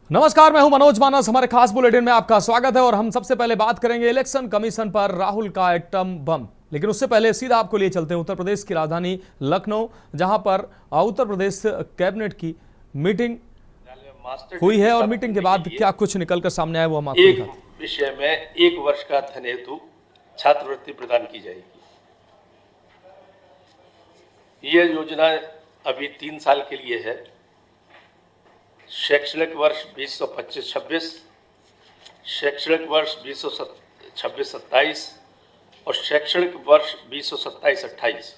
नमस्कार, मैं हूं मनोज मानस। हमारे खास बुलेटिन में आपका स्वागत है और हम सबसे पहले बात करेंगे इलेक्शन कमीशन पर राहुल का एटम बम। लेकिन उससे पहले सीधा आपको लिए चलते हैं उत्तर प्रदेश की राजधानी लखनऊ, जहां पर उत्तर प्रदेश कैबिनेट की मीटिंग हुई है और मीटिंग के बाद क्या कुछ निकलकर सामने आया वो हम आपको दिखाते हैं। एक विषय में 1 वर्ष का धन हेतु छात्रवृत्ति प्रदान की जाएगी। यह योजना अभी 3 साल के लिए है। शैक्षणिक वर्ष 2025-26, शैक्षणिक वर्ष 2026-27 और शैक्षणिक वर्ष 2027-28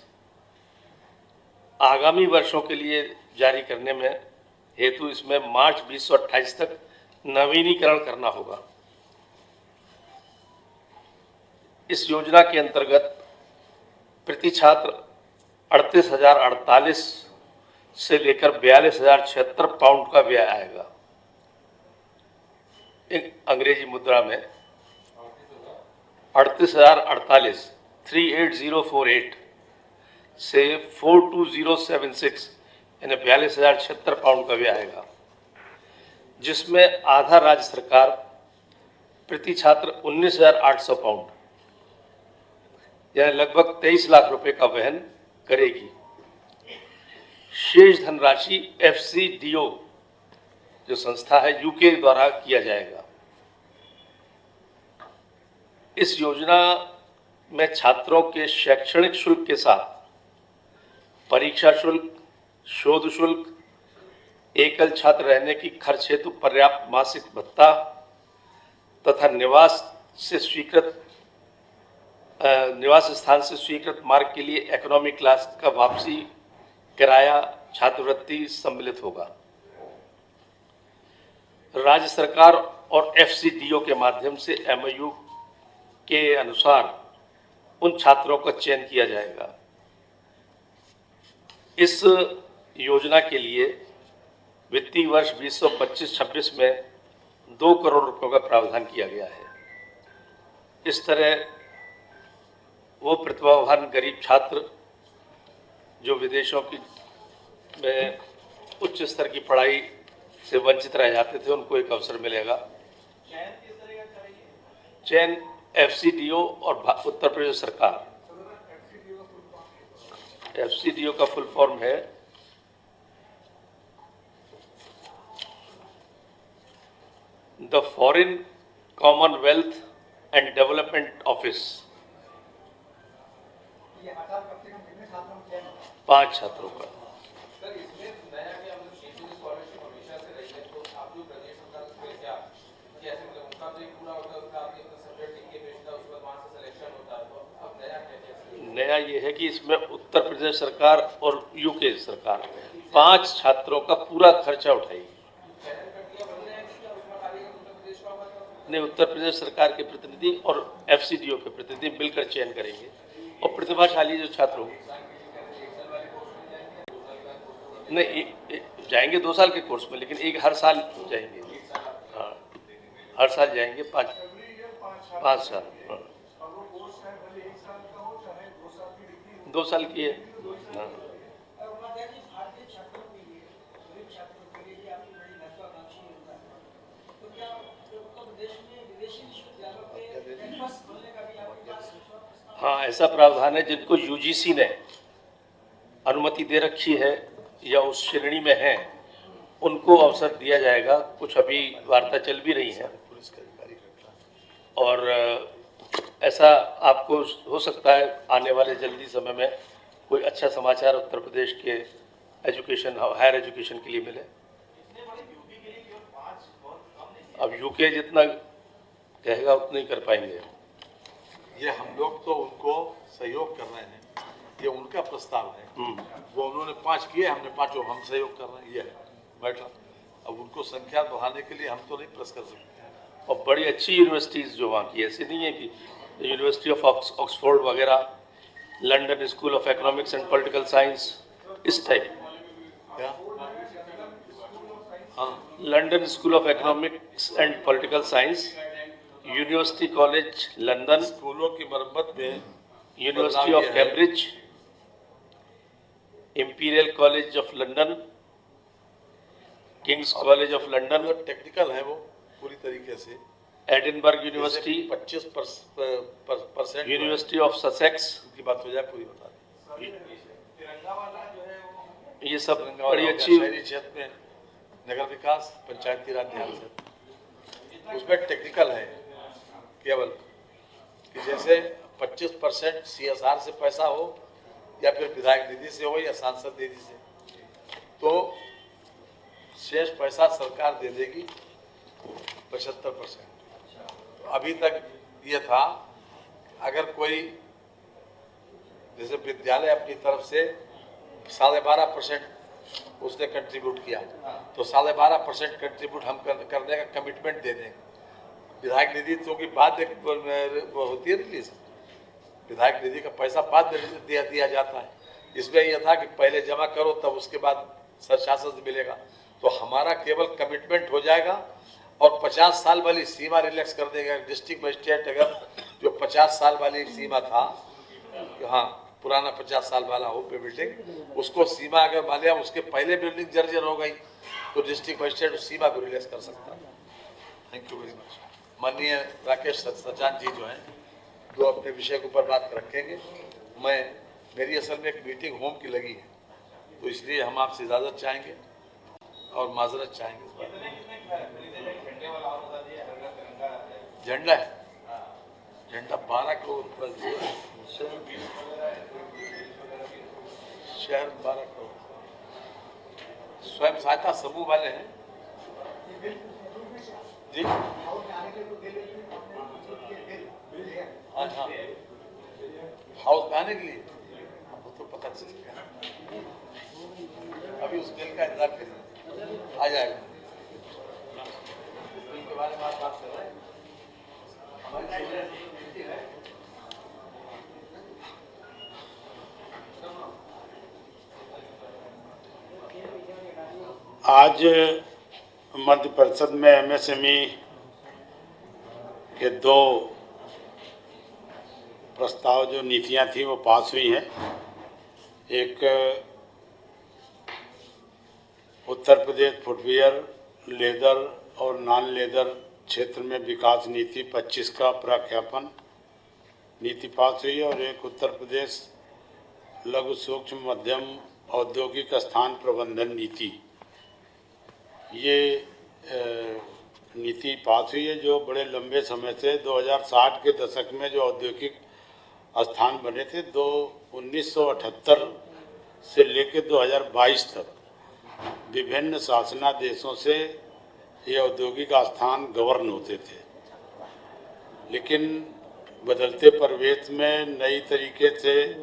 आगामी वर्षों के लिए जारी करने में हेतु इसमें मार्च 2028 तक नवीनीकरण करना होगा। इस योजना के अंतर्गत प्रति छात्र 38,048 से लेकर 42,076 पाउंड का व्यय आएगा। अंग्रेजी मुद्रा में 38,048 38048 से 42076 यानी 42,076 पाउंड का व्यय आएगा, जिसमें आधा राज्य सरकार प्रति छात्र 19,800 पाउंड यानी लगभग 23 लाख रुपए का वहन करेगी। शेष धनराशि FCDO जो संस्था है यूके द्वारा किया जाएगा। इस योजना में छात्रों के शैक्षणिक शुल्क के साथ परीक्षा शुल्क, शोध शुल्क, एकल छात्र रहने की खर्च हेतु पर्याप्त मासिक भत्ता तथा निवास स्थान से स्वीकृत मार्ग के लिए इकोनॉमी क्लास का वापसी किराया छात्रवृत्ति सम्मिलित होगा। राज्य सरकार और FCDO के माध्यम से MOU के अनुसार उन छात्रों का चयन किया जाएगा। इस योजना के लिए वित्तीय वर्ष 2025-26 में 2 करोड़ रुपयों का प्रावधान किया गया है। इस तरह वो प्रतिभावान गरीब छात्र जो विदेशों की में उच्च स्तर की पढ़ाई से वंचित रह जाते थे, उनको एक अवसर मिलेगा। चयन FCDO और उत्तर प्रदेश सरकार। FCDO का फुल फॉर्म है the foreign Commonwealth and development office. 5 छात्रों का। नया ये है कि इसमें उत्तर प्रदेश सरकार और यूके सरकार 5 छात्रों का पूरा खर्चा उठाएगी। नहीं, उत्तर प्रदेश सरकार के प्रतिनिधि और FCDO के प्रतिनिधि मिलकर चयन करेंगे और प्रतिभाशाली जो छात्र होंगे नहीं जाएंगे 2 साल के कोर्स में, लेकिन एक हर साल जाएंगे। हाँ, हर साल जाएंगे 5 साल। हाँ। 2 साल की है। हाँ। हाँ, ऐसा प्रावधान है जिनको UGC ने अनुमति दे रखी है या उस श्रेणी में है, उनको अवसर दिया जाएगा। कुछ अभी वार्ता चल भी रही है और ऐसा आपको हो सकता है आने वाले जल्दी समय में कोई अच्छा समाचार उत्तर प्रदेश के हायर एजुकेशन के लिए मिले। अब यूके जितना कहेगा उतना ही कर पाएंगे। ये हम लोग तो उनको सहयोग कर रहे हैं, ये उनका प्रस्ताव है। वो उन्होंने 5 किए, हमने 5 हम सहयोग कर रहे हैं। ये है बैठा। अब उनको संख्या बढ़ाने के लिए हम तो नहीं प्रेस कर सकते। और बड़ी अच्छी यूनिवर्सिटीज़ जो वहाँ की, ऐसी नहीं है कि यूनिवर्सिटी ऑफ ऑक्सफोर्ड वगैरह, London school of economics and political science, इस टाइप। क्या? हाँ, London school of economics and political science, university college London, स्कूलों की मरम्मत में university of Cambridge, imperial college of London, Kings college of London, जो technical है वो पूरी तरीके से, Edinburgh university, 25% university of Sussex, की बात हो जाए पूरी बता दें। ये सब बड़ी बड़ी अच्छी। शहरी क्षेत्र में नगर विकास, पंचायती राज ध्यान से, उसमें टेक्निकल है केवल कि जैसे 25% CSR से पैसा हो या फिर विधायक निधि से हो या सांसद निधि से, तो शेष पैसा सरकार दे देगी 75%। तो अभी तक ये था, अगर कोई जैसे विद्यालय अपनी तरफ से 12.5% उसने कंट्रीब्यूट किया, तो 12.5% कंट्रीब्यूट हम करने का कमिटमेंट दे दें। विधायक निधि तो की बाद होती है रिलीज, विधायक निधि का पैसा बाद दिया जाता है। इसमें यह था कि पहले जमा करो तब उसके बाद शासन से मिलेगा। तो हमारा केवल कमिटमेंट हो जाएगा और 50 साल वाली सीमा रिलैक्स कर देगा। डिस्ट्रिक्ट मजिस्ट्रेट अगर जो 50 साल वाली सीमा था, हाँ पुराना 50 साल वाला हो पे बिल्डिंग, उसको सीमा अगर मान लिया उसके पहले बिल्डिंग जर्जर हो गई तो डिस्ट्रिक्ट मजिस्ट्रेट उस सीमा को रिलैक्स कर सकता है। Thank you very much. माननीय राकेश सचान जी जो हैं, दो अपने विषय के ऊपर बात रखेंगे। मेरी असल में एक मीटिंग होम की लगी है, तो इसलिए हम आपसे इजाज़त चाहेंगे और माजरत चाहेंगे। झंडा है, झंडा 12 करोड़ रुपये, शहर 12 करोड़, स्वयं सहायता समूह वाले हैं जी। हाँ हाँ, हाउस बनाने के लिए वो तो पता चल गया, अभी उस बिल का इंतजार करें, आ जाएगा। बिल के बारे में आप बात कर रहे हैं, आज मध्य परिषद में MSME के दो प्रस्ताव जो नीतियां थी वो पास हुई हैं। एक उत्तर प्रदेश फुटवियर, लेदर और नॉन लेदर क्षेत्र में विकास नीति 25 का प्रख्यापन नीति पास हुई है, और एक उत्तर प्रदेश लघु सूक्ष्म मध्यम औद्योगिक स्थान प्रबंधन नीति, ये नीति पास हुई है, जो बड़े लंबे समय से 2060 के दशक में जो औद्योगिक स्थान बने थे, 1978 से लेकर 2022 तक विभिन्न शासनादेशों से ये औद्योगिक स्थान गवर्न होते थे। लेकिन बदलते परिवेश में नई तरीके से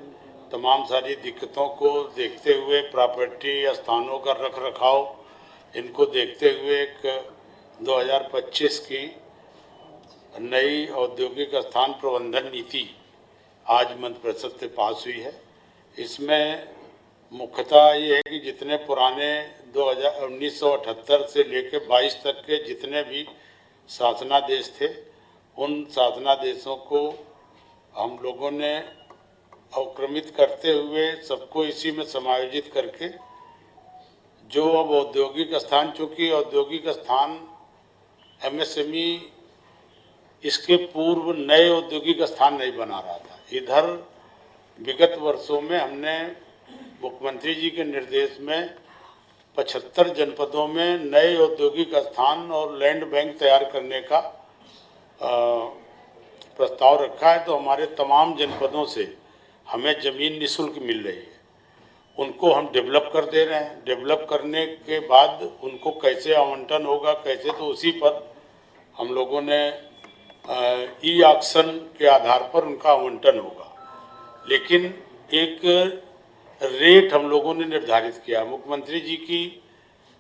तमाम सारी दिक्कतों को देखते हुए, प्रॉपर्टी स्थानों का रख रखाव, इनको देखते हुए एक 2025 की नई औद्योगिक स्थान प्रबंधन नीति आज मंत्रि परिषद से पास हुई है। इसमें मुख्यतः ये है कि जितने पुराने 1978 से लेकर 22 तक के जितने भी शासनादेश थे, उन शासनादेशों को हम लोगों ने अवक्रमित करते हुए सबको इसी में समायोजित करके, जो अब औद्योगिक स्थान, चूँकि औद्योगिक स्थान MSME इसके पूर्व नए औद्योगिक स्थान नहीं बना रहा था। इधर विगत वर्षों में हमने मुख्यमंत्री जी के निर्देश में 75 जनपदों में नए औद्योगिक स्थान और लैंड बैंक तैयार करने का प्रस्ताव रखा है। तो हमारे तमाम जनपदों से हमें ज़मीन निःशुल्क मिल रही है, उनको हम डेवलप कर दे रहे हैं। डेवलप करने के बाद उनको कैसे आवंटन होगा, कैसे, तो उसी पर हम लोगों ने ऑक्शन के आधार पर उनका आवंटन होगा। लेकिन एक रेट हम लोगों ने निर्धारित किया। मुख्यमंत्री जी की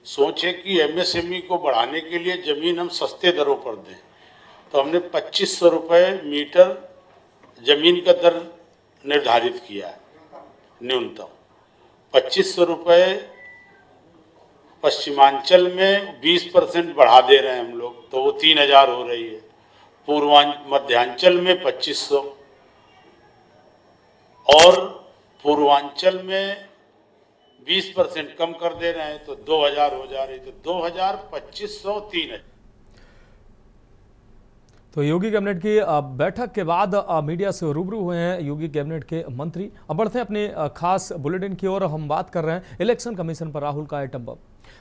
सोच है कि MSME को बढ़ाने के लिए ज़मीन हम सस्ते दरों पर दें, तो हमने 2500 रुपये मीटर ज़मीन का दर निर्धारित किया है, न्यूनतम 2500 रुपये। पश्चिमांचल में 20% बढ़ा दे रहे हैं हम लोग, तो वो 3000 हो रही है। मध्यांचल में 2500 और पूर्वांचल में 20% कम कर दे रहे हैं तो 2000 हो जा रही, तो 2000, 2500, 3000। तो योगी कैबिनेट की बैठक के बाद मीडिया से रूबरू हुए हैं योगी कैबिनेट के मंत्री। अब बढ़ते हैं अपने खास बुलेटिन की ओर। हम बात कर रहे हैं इलेक्शन कमीशन पर राहुल का आइटम बम।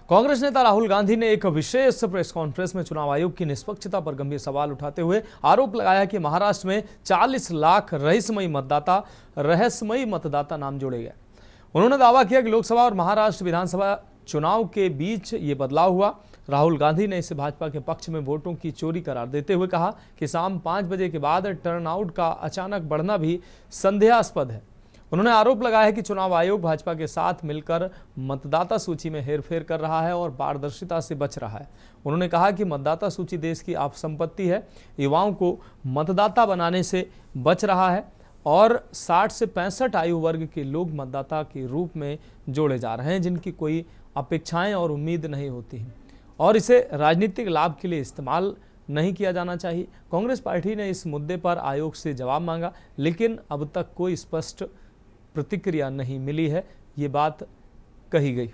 कांग्रेस नेता राहुल गांधी ने एक विशेष प्रेस कॉन्फ्रेंस में चुनाव आयोग की निष्पक्षता पर गंभीर सवाल उठाते हुए आरोप लगाया कि महाराष्ट्र में 40 लाख रहस्यमयी मतदाता नाम जोड़े गए। उन्होंने दावा किया कि लोकसभा और महाराष्ट्र विधानसभा चुनाव के बीच ये बदलाव हुआ। राहुल गांधी ने इसे भाजपा के पक्ष में वोटों की चोरी करार देते हुए कहा कि शाम 5 बजे के बाद टर्नआउट का अचानक बढ़ना भी संदेहास्पद है। उन्होंने आरोप लगाया है कि चुनाव आयोग भाजपा के साथ मिलकर मतदाता सूची में हेरफेर कर रहा है और पारदर्शिता से बच रहा है। उन्होंने कहा कि मतदाता सूची देश की आप संपत्ति है, युवाओं को मतदाता बनाने से बच रहा है और 60 से 65 आयु वर्ग के लोग मतदाता के रूप में जोड़े जा रहे हैं, जिनकी कोई अपेक्षाएं और उम्मीद नहीं होती हैं और इसे राजनीतिक लाभ के लिए इस्तेमाल नहीं किया जाना चाहिए। कांग्रेस पार्टी ने इस मुद्दे पर आयोग से जवाब मांगा, लेकिन अब तक कोई स्पष्ट प्रतिक्रिया नहीं मिली है, ये बात कही गई।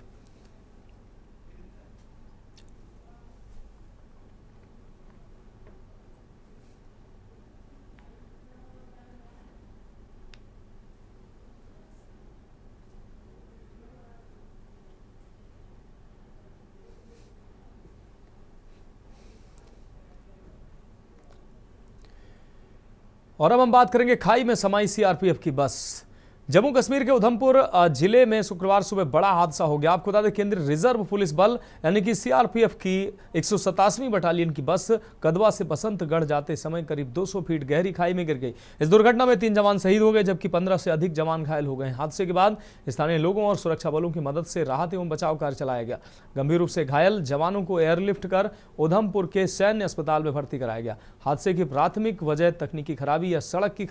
और अब हम बात करेंगे खाई में समाई सीआरपीएफ की बस। जम्मू कश्मीर के उधमपुर जिले में शुक्रवार सुबह बड़ा हादसा हो गया। आपको बता दें, केंद्रीय रिजर्व पुलिस बल यानी कि सीआरपीएफ की 187वीं बटालियन की बस कदवा से बसंतगढ़ जाते समय करीब 200 फीट गहरी खाई में गिर गई। इस दुर्घटना में 3 जवान शहीद हो गए, जबकि 15 से अधिक जवान घायल हो गए। हादसे के बाद स्थानीय लोगों और सुरक्षा बलों की मदद से राहत एवं बचाव कार्य चलाया गया। गंभीर रूप से घायल जवानों को एयरलिफ्ट कर उधमपुर के सैन्य अस्पताल में भर्ती कराया गया। हादसे की प्राथमिक वजह तकनीकी खराबी या सड़क की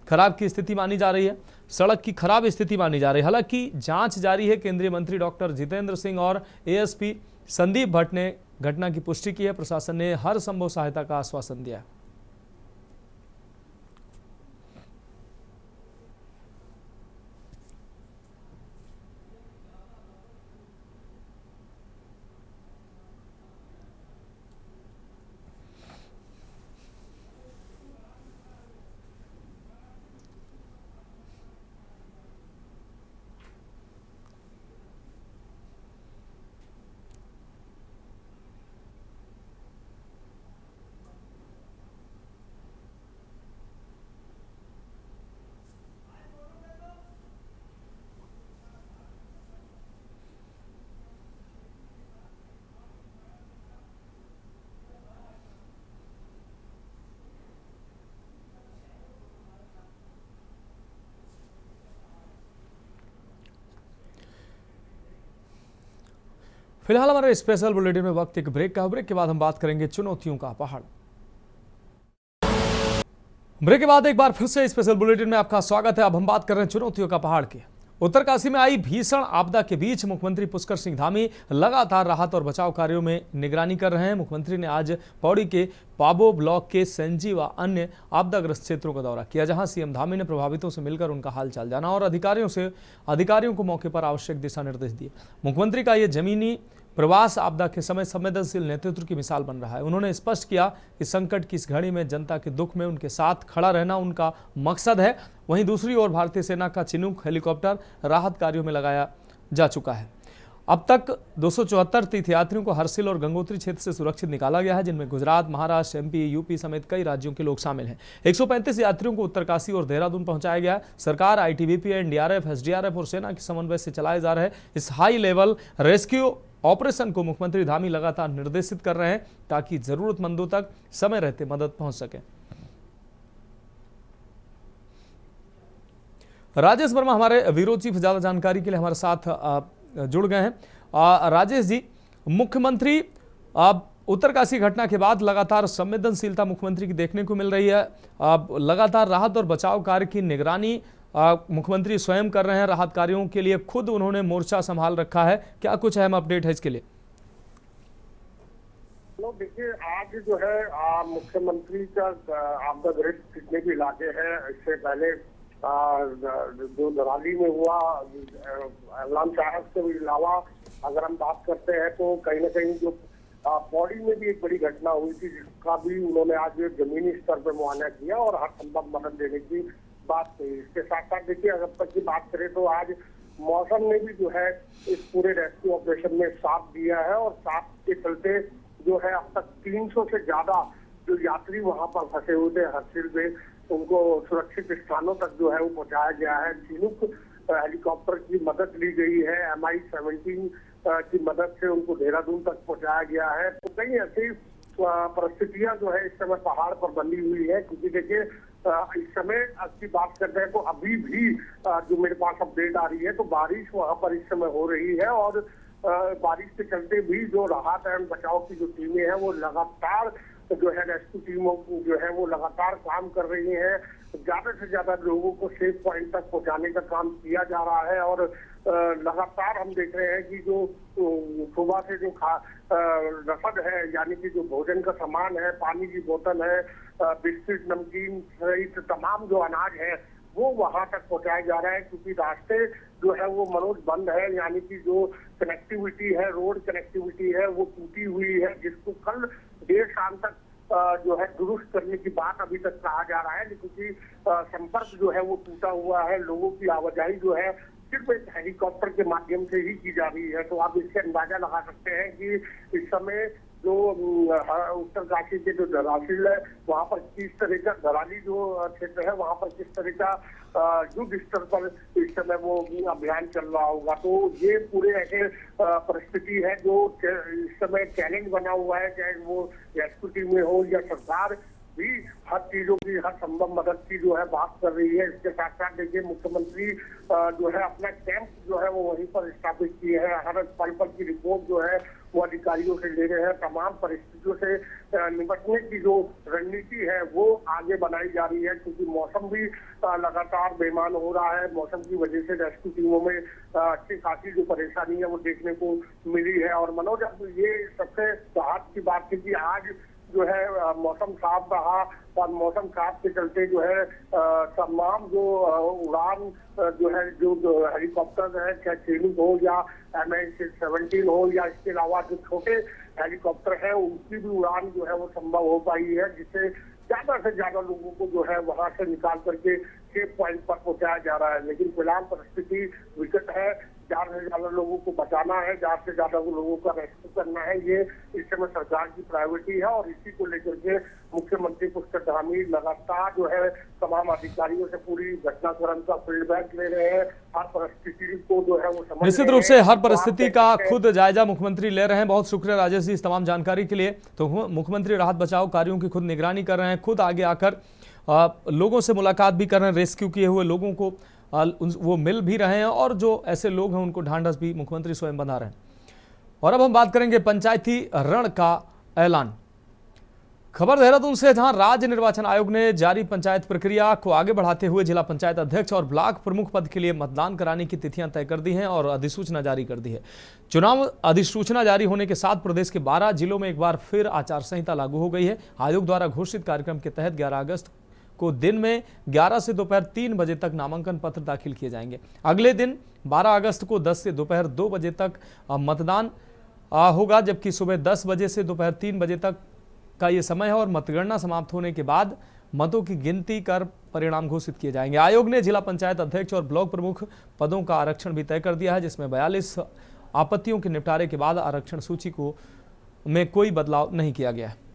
खराब की स्थिति मानी जा रही है। सड़क की खराब स्थिति मानी जा रही है। हालांकि जांच जारी है। केंद्रीय मंत्री डॉक्टर जितेंद्र सिंह और एएसपी संदीप भट्ट ने घटना की पुष्टि की है। प्रशासन ने हर संभव सहायता का आश्वासन दिया है। फिलहाल हमारे स्पेशल बुलेटिन में वक्त एक ब्रेक का। ब्रेक के बाद हम बात करेंगे चुनौतियों का पहाड़। ब्रेक के बाद एक बार फिर से स्पेशल बुलेटिन में आपका स्वागत है। अब हम बात कर रहे हैं चुनौतियों का पहाड़ की। उत्तरकाशी में आई भीषण आपदा के बीच मुख्यमंत्री पुष्कर सिंह धामी लगातार राहत और बचाव कार्यों में निगरानी कर रहे हैं। मुख्यमंत्री ने आज पौड़ी के पाबो ब्लॉक के सेंजी व अन्य आपदाग्रस्त क्षेत्रों का दौरा किया, जहां सीएम धामी ने प्रभावितों से मिलकर उनका हालचाल जाना और अधिकारियों को मौके पर आवश्यक दिशा निर्देश दिए। मुख्यमंत्री का यह जमीनी प्रवास आपदा के समय संवेदनशील नेतृत्व की मिसाल बन रहा है। उन्होंने स्पष्ट किया कि संकट की इस घड़ी में जनता के दुख में उनके साथ खड़ा रहना उनका मकसद है। वहीं दूसरी ओर भारतीय सेना का चिनूक हेलीकॉप्टर राहत कार्यों में लगाया जा चुका है। अब तक 274 तीर्थयात्रियों को हरसिल और गंगोत्री क्षेत्र से सुरक्षित निकाला गया है, जिनमें गुजरात, महाराष्ट्र, एमपी, यूपी समेत कई राज्यों के लोग शामिल हैं। 135 यात्रियों को उत्तरकाशी और देहरादून पहुंचाया गया है। सरकार, आईटीबीपी, एनडीआरएफ, एसडीआरएफ और सेना के समन्वय से चलाए जा रहे इस हाई लेवल रेस्क्यू ऑपरेशन को मुख्यमंत्री धामी लगातार निर्देशित कर रहे हैं, ताकि जरूरतमंदों तक समय रहते मदद पहुंच सके। राजेश वर्मा हमारे ब्यूरो चीफ ज्यादा जानकारी के लिए हमारे साथ जुड़ गए हैं। राजेश जी, मुख्यमंत्री उत्तरकाशी घटना के बाद लगातार संवेदनशीलता मुख्यमंत्री की देखने को मिल रही है। लगातार राहत और बचाव कार्य की निगरानी मुख्यमंत्री स्वयं कर रहे हैं। राहत कार्यों के लिए खुद उन्होंने मोर्चा संभाल रखा है। क्या कुछ अहम अपडेट है इसके लिए? देखिए, आज जो है मुख्यमंत्री का आपदाग्रस्त जितने भी इलाके हैं, इससे पहले जो धराली में हुआ, एलान साहब के अलावा अगर हम बात करते हैं तो कहीं ना कहीं जो पौड़ी में भी एक बड़ी घटना हुई थी, जिसका भी उन्होंने आज जमीनी स्तर पर मुआयना किया और हर संभव मदद देने की बात कही। इसके साथ साथ देखिए, अगर तक की बात करें तो आज मौसम ने भी जो है इस पूरे रेस्क्यू ऑपरेशन में साथ दिया है और साथ के चलते जो है अब तक 300 से ज्यादा जो यात्री वहां पर फंसे हुए थे हरसिल में, उनको सुरक्षित स्थानों तक जो है वो पहुंचाया गया है। चिनूक हेलीकॉप्टर की मदद ली गई है, MI-17 की मदद से उनको देहरादून तक पहुंचाया गया है। तो कई ऐसी परिस्थितियां जो है इस समय पहाड़ पर बनी हुई है, क्योंकि देखिए इस समय की बात करते हैं तो अभी भी जो मेरे पास अपडेट आ रही है तो बारिश वहां पर इस समय हो रही है और बारिश के चलते भी जो राहत एवं बचाव की जो टीमें हैं वो लगातार जो है रेस्क्यू टीमों जो है वो लगातार काम कर रही हैं। ज्यादा से ज्यादा लोगों को सेफ पॉइंट तक पहुंचाने का काम किया जा रहा है और लगातार हम देख रहे हैं कि जो सुबह से जो रसद है, यानी कि जो भोजन का सामान है, पानी की बोतल है, बिस्किट, नमकीन सहित तमाम जो अनाज है वो वहां तक पहुंचाया जा रहा है, क्योंकि रास्ते जो है वो मनोज बंद है, यानी कि जो कनेक्टिविटी है, रोड कनेक्टिविटी है वो टूटी हुई है, जिसको कल देर शाम तक जो है दुरुस्त करने की बात अभी तक कहा जा रहा है, क्योंकि संपर्क जो है वो टूटा हुआ है। लोगों की आवाजाही जो है सिर्फ एक हेलीकॉप्टर के माध्यम से ही की जा रही है। तो आप इससे अंदाजा लगा सकते हैं कि इस समय जो उत्तरकाशी के जो धराशील है वहाँ पर किस तरह का, धराली जो क्षेत्र है वहाँ पर किस तरह का युद्ध स्तर पर इस समय वो अभियान चल रहा होगा। तो ये पूरे ऐसे परिस्थिति है जो इस समय चैलेंज बना हुआ है, चाहे वो रेस्क्यू टीम में हो या सरकार भी हर चीजों की, हर संभव मदद की जो है बात कर रही है। इसके साथ साथ देखिए मुख्यमंत्री जो है अपना कैंप जो है वो वहीं पर स्थापित किए हैं। हर पल पल की रिपोर्ट जो है वो अधिकारियों से ले रहे हैं। तमाम परिस्थितियों से निपटने की जो रणनीति है वो आगे बनाई जा रही है, क्योंकि मौसम भी लगातार बेईमान हो रहा है। मौसम की वजह से रेस्क्यू टीमों में अच्छी खासी जो परेशानी है वो देखने को मिली है। और मनोज, अब ये सबसे राहत की बात थी कि आज जो है मौसम साफ रहा और मौसम साफ के चलते जो है तमाम जो उड़ान जो है जो हेलीकॉप्टर है, चाहे चिनूक हो या MI-17 हो या इसके अलावा जो छोटे हेलीकॉप्टर है उनकी भी उड़ान जो है वो संभव हो पाई है, जिससे ज्यादा से ज्यादा लोगों को जो है वहां से निकाल करके सेफ पॉइंट पर पहुंचाया जा रहा है। लेकिन फिलहाल परिस्थिति विकट है, ज्यादा से ज्यादा लोगों को बचाना है, ज्यादा से ज्यादा लोगों का रेस्क्यू करना है, ये इस समय सरकार की प्रायोरिटी है। और इसी को लेकर के मुख्यमंत्री पुष्कर धामी लगातार जो है तमाम अधिकारियों से पूरी घटनाक्रम का फीडबैक ले रहे हैं। हर परिस्थिति को जो है वो समझ निश्चित रूप से हर परिस्थिति का खुद जायजा मुख्यमंत्री ले रहे हैं। बहुत शुक्रिया राजेश जी इस तमाम जानकारी के लिए। तो मुख्यमंत्री राहत बचाव कार्यों की खुद निगरानी कर रहे हैं, खुद आगे आकर लोगों से मुलाकात भी कर रहे हैं, रेस्क्यू किए हुए लोगों को वो मिल भी रहे हैं और जो ऐसे लोग हैं उनको ढांढस भी मुख्यमंत्री स्वयं बना रहे हैं। और अब हम बात करेंगे पंचायती रण का ऐलान। खबर देहरादून से, जहां राज्य निर्वाचन आयोग ने जारी पंचायत प्रक्रिया को आगे बढ़ाते हुए जिला पंचायत अध्यक्ष और ब्लॉक प्रमुख पद के लिए मतदान कराने की तिथियां तय कर दी हैं और अधिसूचना जारी कर दी है। चुनाव अधिसूचना जारी होने के साथ प्रदेश के 12 जिलों में एक बार फिर आचार संहिता लागू हो गई है। आयोग द्वारा घोषित कार्यक्रम के तहत 11 अगस्त को दिन में 11 से दोपहर 3 बजे तक नामांकन पत्र दाखिल किए जाएंगे। अगले दिन 12 अगस्त को 10 से दोपहर 2 बजे तक मतदान होगा, जबकि सुबह 10 बजे से दोपहर 3 बजे तक का ये समय है और मतगणना समाप्त होने के बाद मतों की गिनती कर परिणाम घोषित किए जाएंगे। आयोग ने जिला पंचायत अध्यक्ष और ब्लॉक प्रमुख पदों का आरक्षण भी तय कर दिया है, जिसमें 42 आपत्तियों के निपटारे के बाद आरक्षण सूची में कोई बदलाव नहीं किया गया है।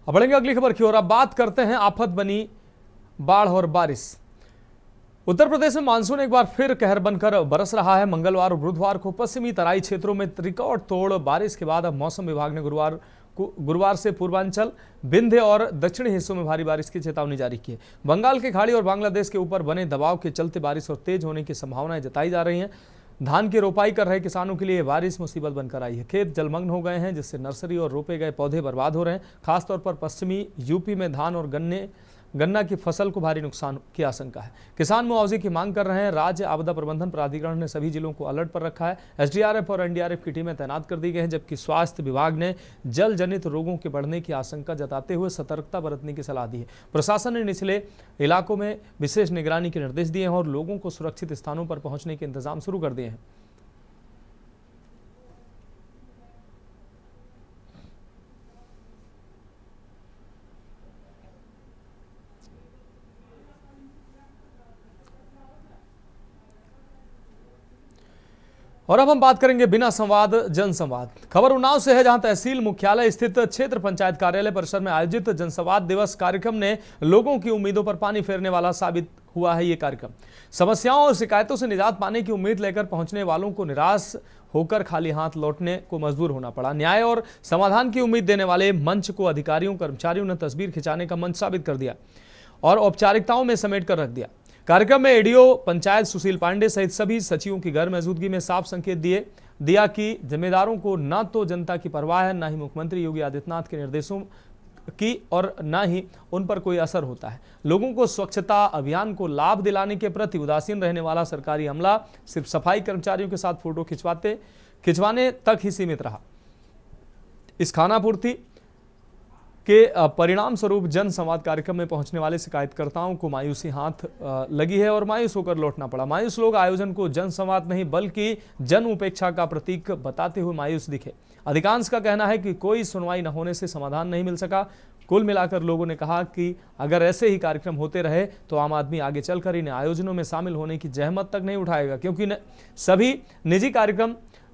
अब बढ़ेंगे अगली खबर की ओर। अब बात करते हैं आफत बनी बाढ़ और बारिश। उत्तर प्रदेश में मानसून एक बार फिर कहर बनकर बरस रहा है। मंगलवार और बुधवार को पश्चिमी तराई क्षेत्रों में रिकॉर्ड तोड़ बारिश के बाद अब मौसम विभाग ने गुरुवार से पूर्वांचल, विंध्य और दक्षिणी हिस्सों में भारी बारिश की चेतावनी जारी की है। बंगाल की खाड़ी और बांग्लादेश के ऊपर बने दबाव के चलते बारिश और तेज होने की संभावनाएं जताई जा रही हैं। धान की रोपाई कर रहे किसानों के लिए बारिश मुसीबत बनकर आई है। खेत जलमग्न हो गए हैं, जिससे नर्सरी और रोपे गए पौधे बर्बाद हो रहे हैं। खासतौर पर पश्चिमी यूपी में धान और गन्ने गन्ना की फसल को भारी नुकसान की आशंका है। किसान मुआवजे की मांग कर रहे हैं। राज्य आपदा प्रबंधन प्राधिकरण ने सभी जिलों को अलर्ट पर रखा है। एसडीआरएफ और एनडीआरएफ की टीमें तैनात कर दी गई हैं, जबकि स्वास्थ्य विभाग ने जल जनित रोगों के बढ़ने की आशंका जताते हुए सतर्कता बरतने की सलाह दी है। प्रशासन ने निचले इलाकों में विशेष निगरानी के निर्देश दिए हैं और लोगों को सुरक्षित स्थानों पर पहुंचने के इंतजाम शुरू कर दिए हैं। और अब हम बात करेंगे बिना संवाद जनसंवाद। खबर उन्नाव से है, जहां तहसील मुख्यालय स्थित क्षेत्र पंचायत कार्यालय परिसर में आयोजित जनसंवाद दिवस कार्यक्रम ने लोगों की उम्मीदों पर पानी फेरने वाला साबित हुआ है। ये कार्यक्रम समस्याओं और शिकायतों से निजात पाने की उम्मीद लेकर पहुंचने वालों को निराश होकर खाली हाथ लौटने को मजबूर होना पड़ा। न्याय और समाधान की उम्मीद देने वाले मंच को अधिकारियों कर्मचारियों ने तस्वीर खिंचाने का मंच साबित कर दिया और औपचारिकताओं में समेट कर रख दिया। कार्यक्रम में एडीओ पंचायत सुशील पांडे सहित सभी सचिवों की गैर मौजूदगी में साफ संकेत दिया कि जिम्मेदारों को न तो जनता की परवाह है, न ही मुख्यमंत्री योगी आदित्यनाथ के निर्देशों की, और न ही उन पर कोई असर होता है। लोगों को स्वच्छता अभियान को लाभ दिलाने के प्रति उदासीन रहने वाला सरकारी अमला सिर्फ सफाई कर्मचारियों के साथ फोटो खिंचवाने तक ही सीमित रहा। इस खानापूर्ति के परिणाम स्वरूप जन संवाद कार्यक्रम में पहुंचने वाले शिकायतकर्ताओं को मायूसी हाथ लगी है और मायूस होकर लौटना पड़ा। मायूस लोग आयोजन को जन संवाद नहीं बल्कि जन उपेक्षा का प्रतीक बताते हुए मायूस दिखे। अधिकांश का कहना है कि कोई सुनवाई न होने से समाधान नहीं मिल सका। कुल मिलाकर लोगों ने कहा कि अगर ऐसे ही कार्यक्रम होते रहे तो आम आदमी आगे चलकर इन आयोजनों में शामिल होने की जहमत तक नहीं उठाएगा, क्योंकि सभी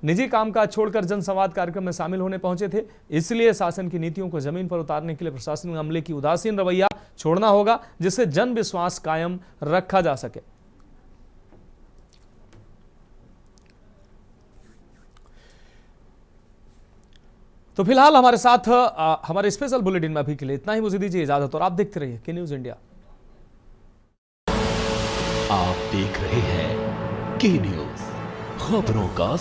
निजी कामकाज छोड़कर जनसंवाद कार्यक्रम में शामिल होने पहुंचे थे। इसलिए शासन की नीतियों को जमीन पर उतारने के लिए प्रशासनिक अमले की उदासीन रवैया छोड़ना होगा, जिससे जन विश्वास कायम रखा जा सके। तो फिलहाल हमारे साथ हमारे स्पेशल बुलेटिन में अभी के लिए इतना ही। मुझे दीजिए इजाजत और आप देखते रहिए के न्यूज इंडिया। आप देख रहे हैं के न्यूज, खबरों का